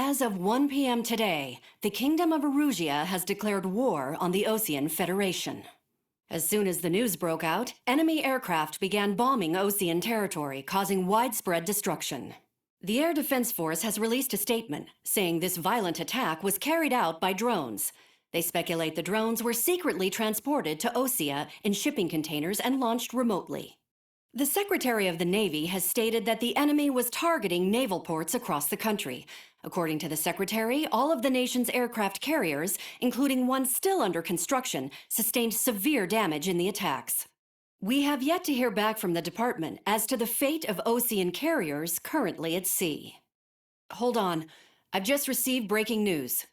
As of 1 p.m. today, the Kingdom of Erusia has declared war on the Osean Federation. As soon as the news broke out, enemy aircraft began bombing Osean territory, causing widespread destruction. The Air Defense Force has released a statement saying this violent attack was carried out by drones. They speculate the drones were secretly transported to Osea in shipping containers and launched remotely. The Secretary of the Navy has stated that the enemy was targeting naval ports across the country. According to the Secretary, all of the nation's aircraft carriers, including one still under construction, sustained severe damage in the attacks. We have yet to hear back from the department as to the fate of Osean carriers currently at sea. Hold on, I've just received breaking news.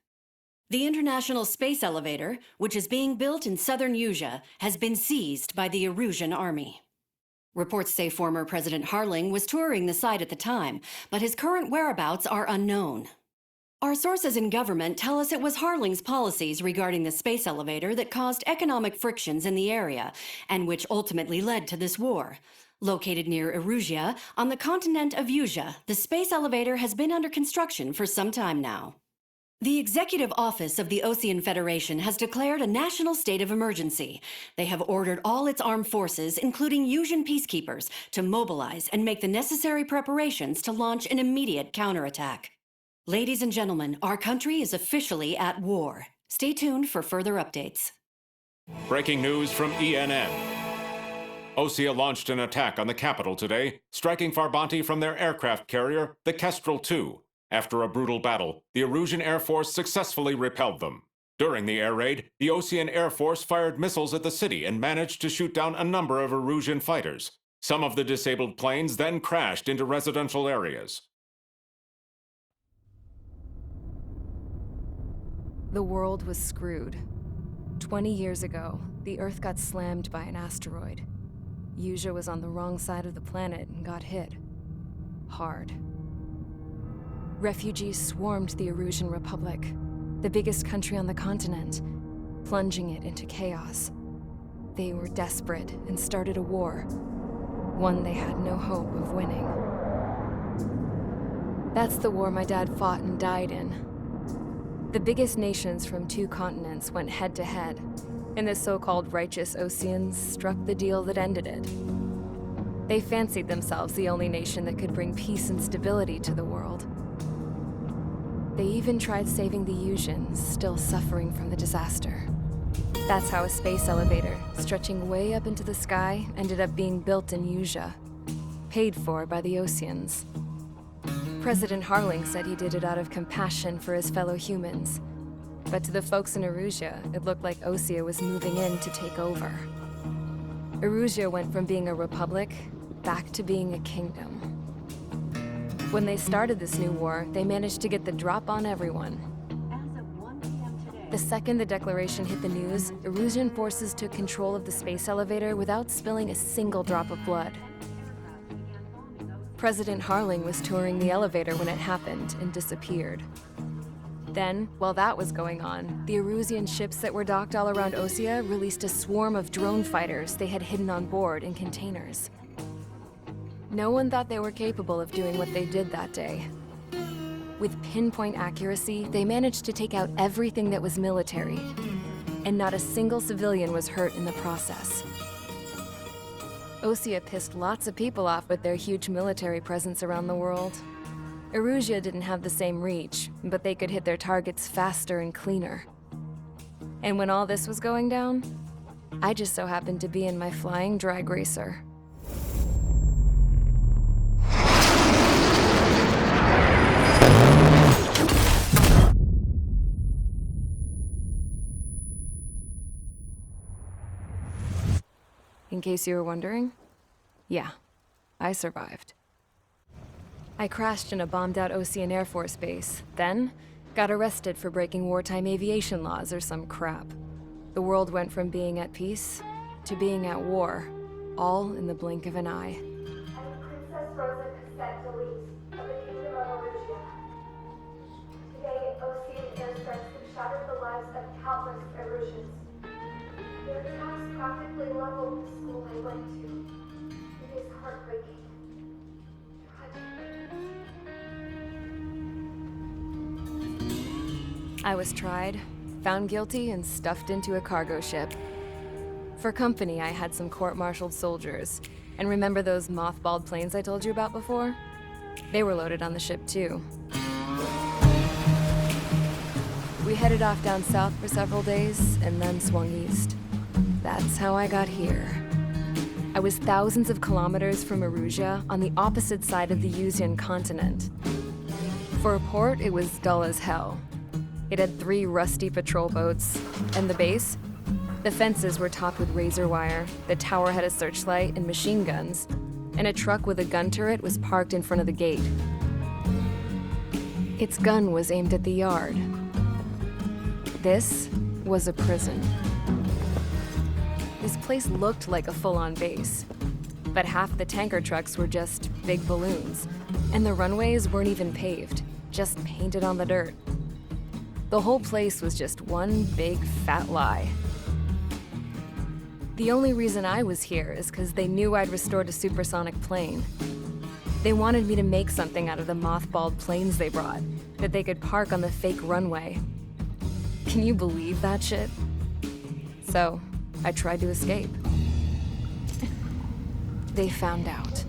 The International Space Elevator, which is being built in southern Usea, has been seized by the Erusian Army. Reports say former President Harling was touring the site at the time, but his current whereabouts are unknown. Our sources in government tell us it was Harling's policies regarding the space elevator that caused economic frictions in the area, and which ultimately led to this war. Located near Erusia, on the continent of Usea, the space elevator has been under construction for some time now. The Executive Office of the Osean Federation has declared a national state of emergency. They have ordered all its armed forces, including Usian peacekeepers, to mobilize and make the necessary preparations to launch an immediate counterattack. Ladies and gentlemen, our country is officially at war. Stay tuned for further updates. Breaking news from ENN. Osea launched an attack on the capital today, striking Farbanti from their aircraft carrier, the Kestrel II. After a brutal battle, the Erusian Air Force successfully repelled them. During the air raid, the Osean Air Force fired missiles at the city and managed to shoot down a number of Erusian fighters. Some of the disabled planes then crashed into residential areas. The world was screwed. 20 years ago, the Earth got slammed by an asteroid. Usea was on the wrong side of the planet and got hit. Hard. Refugees swarmed the Erusian Republic, the biggest country on the continent, plunging it into chaos. They were desperate and started a war, one they had no hope of winning. That's the war my dad fought and died in. The biggest nations from 2 continents went head-to-head, and the so-called righteous Oseans struck the deal that ended it. They fancied themselves the only nation that could bring peace and stability to the world. They even tried saving the Usians, still suffering from the disaster. That's how a space elevator, stretching way up into the sky, ended up being built in Usea, paid for by the Oseans. President Harling said he did it out of compassion for his fellow humans. But to the folks in Erusia, it looked like Osea was moving in to take over. Erusia went from being a republic back to being a kingdom. When they started this new war, they managed to get the drop on everyone. As of 1 p.m. today, The second the declaration hit the news, Erusian forces took control of the space elevator without spilling a single drop of blood. President Harling was touring the elevator when it happened and disappeared. Then, while that was going on, the Erusian ships that were docked all around Osea released a swarm of drone fighters they had hidden on board in containers. No one thought they were capable of doing what they did that day. With pinpoint accuracy, they managed to take out everything that was military, and not a single civilian was hurt in the process. Osea pissed lots of people off with their huge military presence around the world. Erusia didn't have the same reach, but they could hit their targets faster and cleaner. And when all this was going down, I just so happened to be in my flying drag racer. In case you were wondering, yeah, I survived. I crashed in a bombed-out Osean Air Force base, then got arrested for breaking wartime aviation laws or some crap. The world went from being at peace to being at war, all in the blink of an eye. Princess Rosa Cassette Delete of the Kingdom of Erusia. Today, Osean airstrikes have shattered the lives of countless Erusians. Their attacks practically leveled the school I went to. It is heartbreaking. Tragic. I was tried, found guilty, and stuffed into a cargo ship. For company, I had some court-martialed soldiers. And remember those mothballed planes I told you about before? They were loaded on the ship, too. We headed off down south for several days, and then swung east. That's how I got here. I was thousands of kilometers from Erusia, on the opposite side of the Yuzian continent. For a port, it was dull as hell. It had 3 rusty patrol boats, and the base? The fences were topped with razor wire, the tower had a searchlight and machine guns, and a truck with a gun turret was parked in front of the gate. Its gun was aimed at the yard. This was a prison. This place looked like a full-on base, but half the tanker trucks were just big balloons, and the runways weren't even paved, just painted on the dirt. The whole place was just one big fat lie. The only reason I was here is because they knew I'd restored a supersonic plane. They wanted me to make something out of the mothballed planes they brought, that they could park on the fake runway. Can you believe that shit? So, I tried to escape. They found out,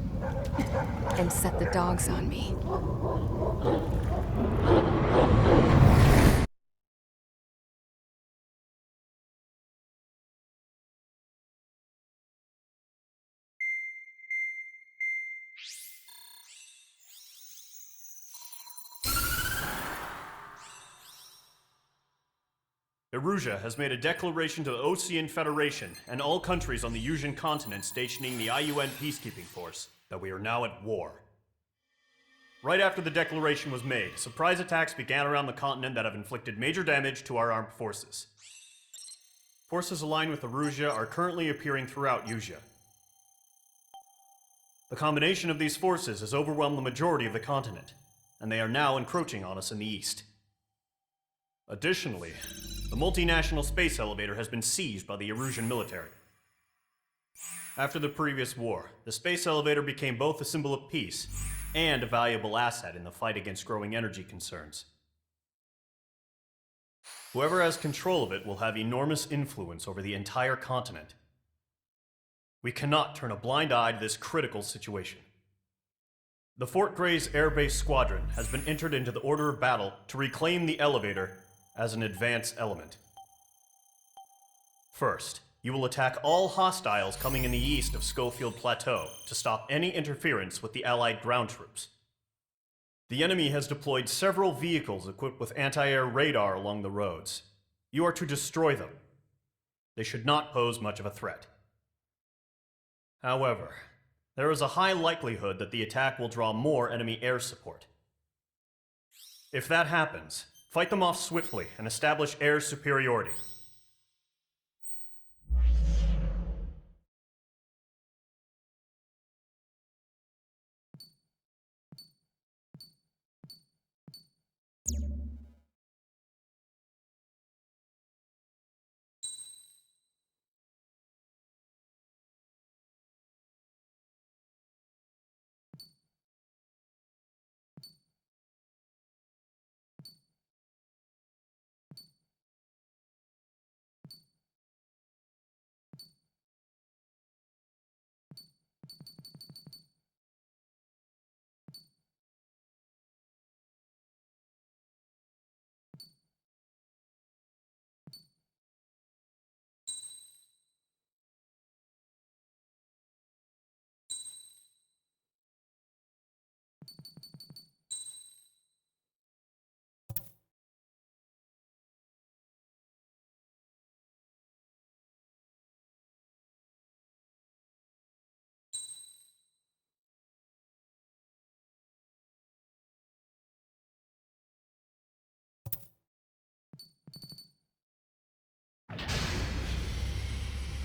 and set the dogs on me. Erusia has made a declaration to the Ocean Federation and all countries on the Yuzian continent stationing the IUN peacekeeping force that we are now at war. Right after the declaration was made, surprise attacks began around the continent that have inflicted major damage to our armed forces. Forces aligned with Erusia are currently appearing throughout Yusia. The combination of these forces has overwhelmed the majority of the continent, and they are now encroaching on us in the east. Additionally, the multinational space elevator has been seized by the Erusian military. After the previous war, the space elevator became both a symbol of peace and a valuable asset in the fight against growing energy concerns. Whoever has control of it will have enormous influence over the entire continent. We cannot turn a blind eye to this critical situation. The Fort Gray's Air Base Squadron has been entered into the order of battle to reclaim the elevator as an advance element. First, you will attack all hostiles coming in the east of Schofield Plateau to stop any interference with the Allied ground troops. The enemy has deployed several vehicles equipped with anti-air radar along the roads. You are to destroy them. They should not pose much of a threat. However, there is a high likelihood that the attack will draw more enemy air support. If that happens, fight them off swiftly and establish air superiority.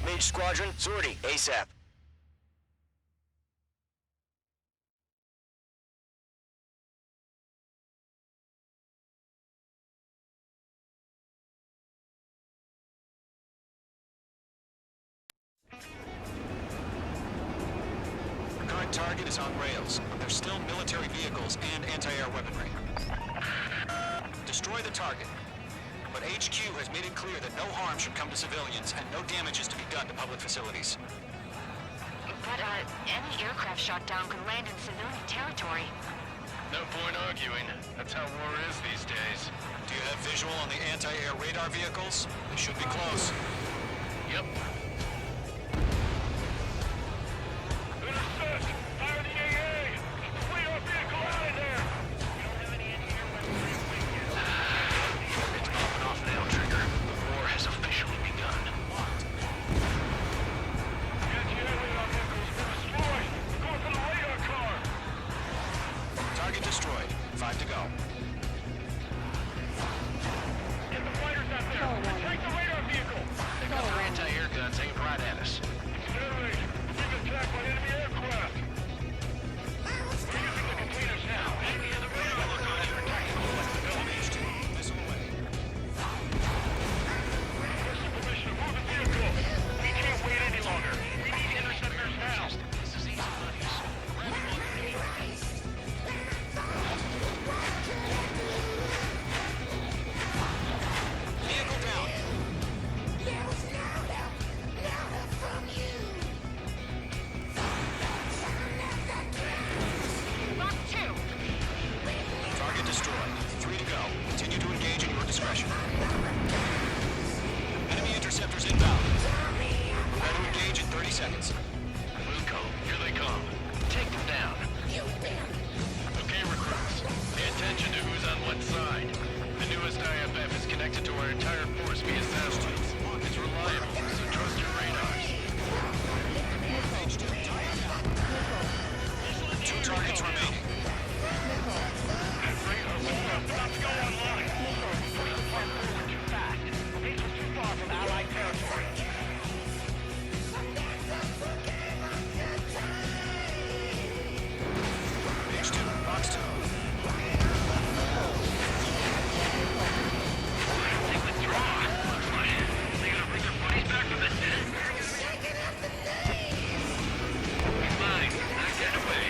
Mage Squadron, sortie, ASAP. The current target is on rails. There's still military vehicles and anti-air weaponry. Destroy the target. but HQ has made it clear that no harm should come to civilians and no damage is to be done to public facilities. But, any aircraft shot down could land in civilian territory. No point arguing. That's how war is these days. Do you have visual on the anti-air radar vehicles? They should be close. Yep. Intercept! Fire the AA! Get the radar vehicle out of there! It's popping off now, Trigger. The war has officially begun. Anti-air radar vehicles destroyed! Going for the radar car! Target destroyed. 5 to go. Get the fighters out there! Take the radar vehicle! They got their anti-air guns aimed right at us. Accelerate! We're being attacked by enemy aircraft! We're using the containers now. Enemy in the radar look on you. Protecting all flexibilities. Missile away. Listen, Commissioner, move the vehicle! We can't wait any longer. We need interceptors now. This is easy buddies. Vehicle down. Lock 2! Target destroyed. 3 to go. Continue to engage at your discretion. Enemy interceptors inbound. Prepare to engage in 30 seconds. Luco, here they come. Take them down. Okay, recruits. Pay attention to who's on what side. The newest IFF is connected to our entire force via satellites. It's reliable, so trust your radars. 2 targets remaining. That radar was about to go online. Push the front forward too fast. Base was too far from Allied territory. Page 2, box 2. They withdraw. Looks like they gonna bring their buddies back from the dead. Be mine. Not get away.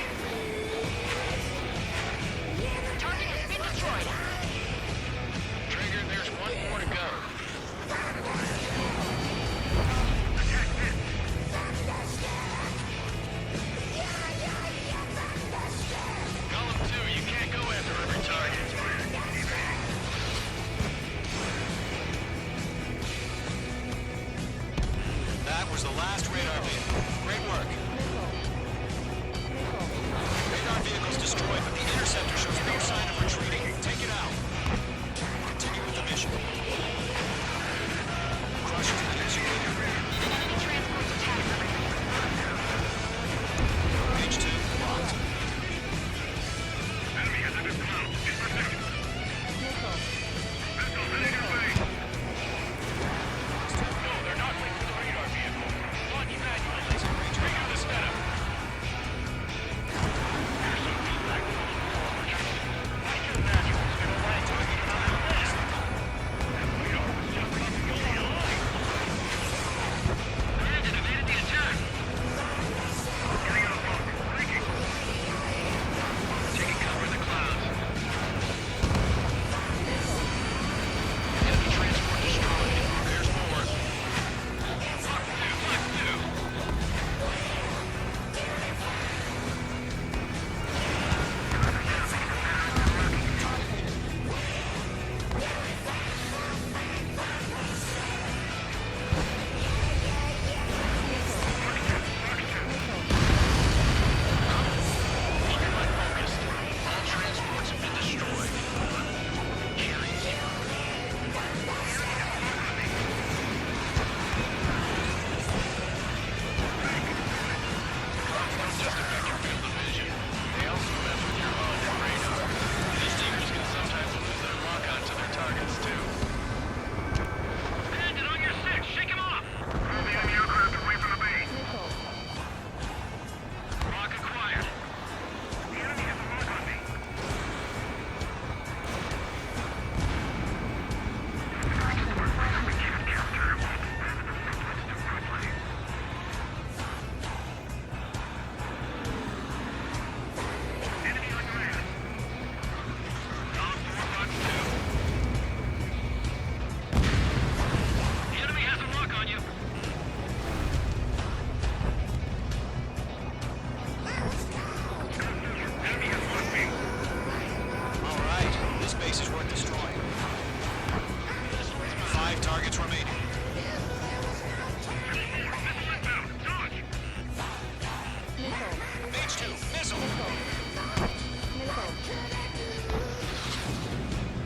Page 2, missile!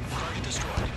Target destroyed.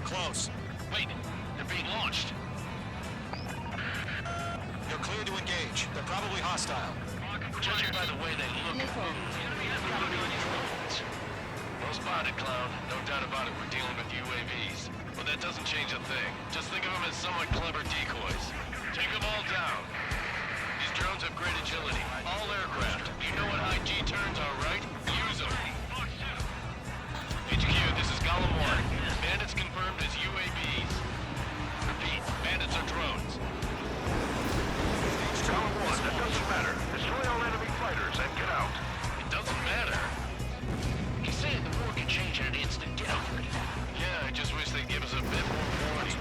close. Wait, they're being launched. You're clear to engage. They're probably hostile. Judging by the way they look and move, well spotted, clown. No doubt about it, we're dealing with UAVs. But that doesn't change a thing. Just think of them as somewhat clever decoys. Take them all down. These drones have great agility. All aircraft. You know what high G turns are, right? Use them. HQ, this is Golem 1. Bandits confirmed as UAVs. Repeat, bandits are drones. Golem 1, that doesn't matter. Destroy all enemy fighters and get out. It doesn't matter. He's saying the war can change in an instant. Get over it. Yeah, I just wish they'd give us a bit more warning.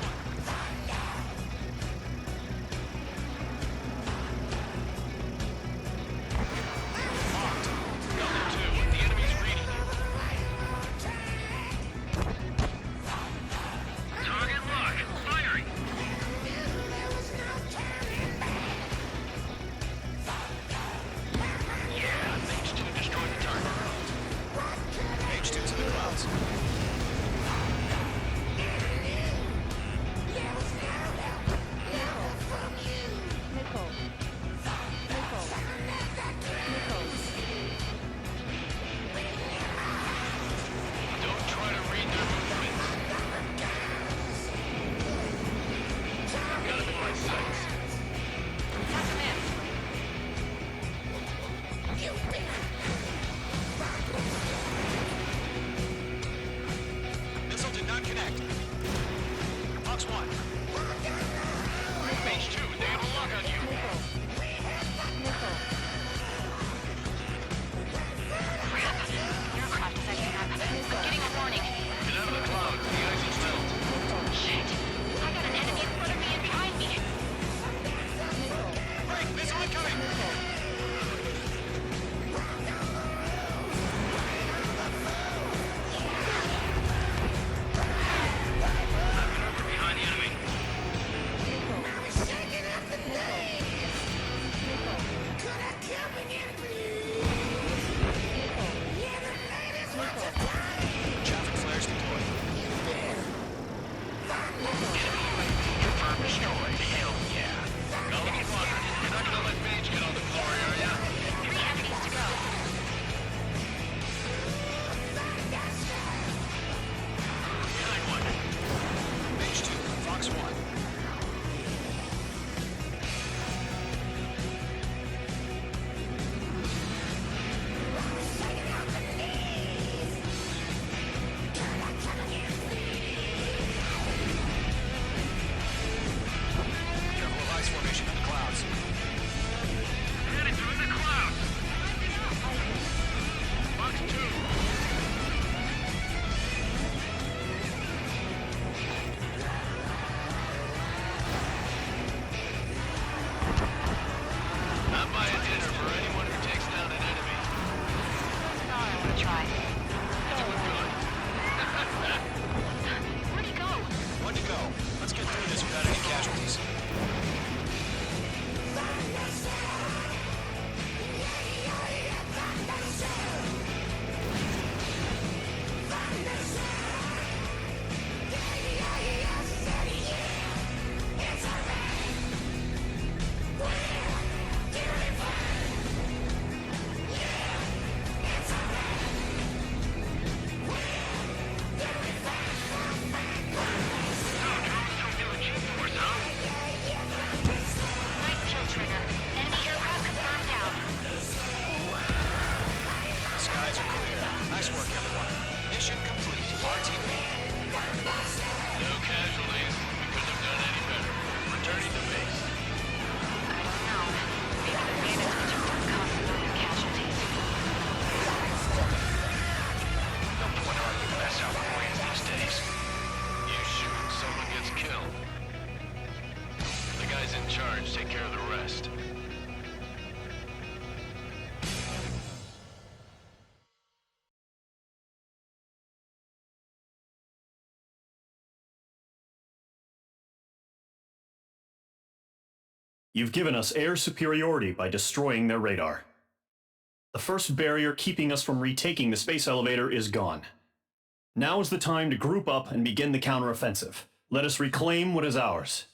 You've given us air superiority by destroying their radar. The first barrier keeping us from retaking the space elevator is gone. Now is the time to group up and begin the counteroffensive. Let us reclaim what is ours.